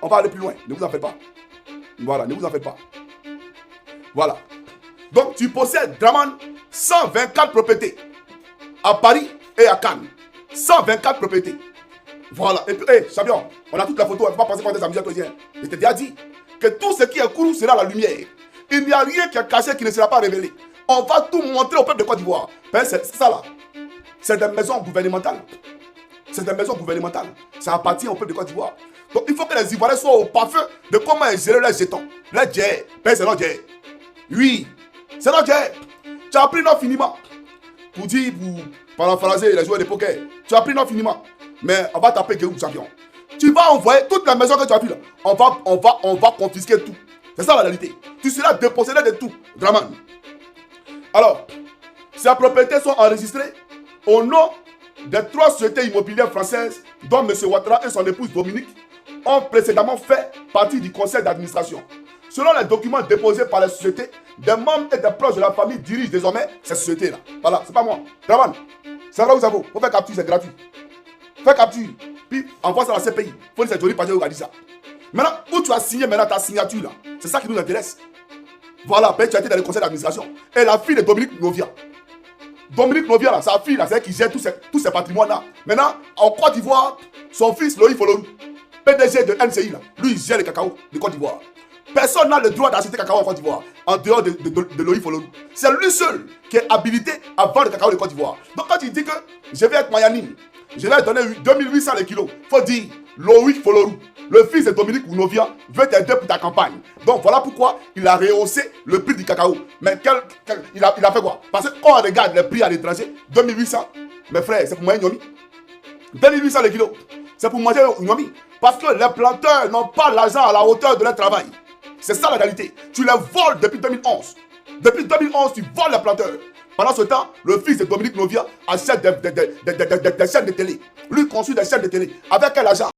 on va aller plus loin. Ne vous en faites pas. Voilà, ne vous en faites pas. Voilà. Donc, tu possèdes, Draman, 124 propriétés. À Paris et à Cannes. 124 propriétés. Voilà. Et puis, champion, on a toute la photo. On ne va pas penser qu'on est amusé à toi. Je t'ai déjà dit que tout ce qui est couru sera la lumière. Il n'y a rien qui est caché qui ne sera pas révélé. On va tout montrer au peuple de Côte d'Ivoire. C'est ça là. C'est des maisons gouvernementales. C'est des maisons gouvernementales. Ça appartient au peuple de Côte d'Ivoire. Donc il faut que les Ivoiriens soient au parfum de comment ils gèrent leurs jetons. Les djers. C'est notre djer. Oui. C'est notre djer. Tu as pris non finiment. Pour dire, pour paraphraser les joueurs de poker. Tu as pris non finiment. Mais on va taper Guéhou champion. Tu vas envoyer toute la maison que tu as vue là. On va confisquer tout. C'est ça la réalité. Tu seras dépossédé de tout. Draman. Alors, ces propriétés sont enregistrées au nom des 3 sociétés immobilières françaises dont M. Ouattara et son épouse Dominique ont précédemment fait partie du conseil d'administration. Selon les documents déposés par les sociétés, des membres et des proches de la famille dirigent désormais ces sociétés-là. Voilà, c'est pas moi. Draman, c'est vrai ou ça vaut? Faut faire capture, c'est gratuit. Fais capture, puis envoie ça à la CPI. Faut dire que c'est Johnny Padgett qui a dit ça. Maintenant, où tu as signé maintenant ta signature là, c'est ça qui nous intéresse. Voilà, tu as été dans le conseil d'administration. Et la fille de Dominique Novia. Dominique Novia, là, sa fille, là, c'est elle qui gère tous ces patrimoines-là. Maintenant, en Côte d'Ivoire, son fils, Loïc Folorou, PDG de NCI, là, lui, il gère le cacao de Côte d'Ivoire. Personne n'a le droit d'acheter cacao en Côte d'Ivoire, en dehors de Loïc Folorou. C'est lui seul qui est habilité à vendre le cacao de Côte d'Ivoire. Donc, quand il dit que je vais être Mayani, je vais donner 2800 le kilo, il faut dire Loïc Folorou. Le fils de Dominique Novia veut t'aider pour ta campagne. Donc voilà pourquoi il a rehaussé le prix du cacao. Mais il a fait quoi? Parce que quand on regarde les prix à l'étranger, 2800, mes frères, c'est pour manger Nyomi. 2800 le kilo, c'est pour manger Nyomi. Parce que les planteurs n'ont pas l'argent à la hauteur de leur travail. C'est ça la réalité. Tu les voles depuis 2011. Depuis 2011, tu voles les planteurs. Pendant ce temps, le fils de Dominique Novia achète des chaînes de télé. Lui construit des chaînes de télé. Avec quel argent?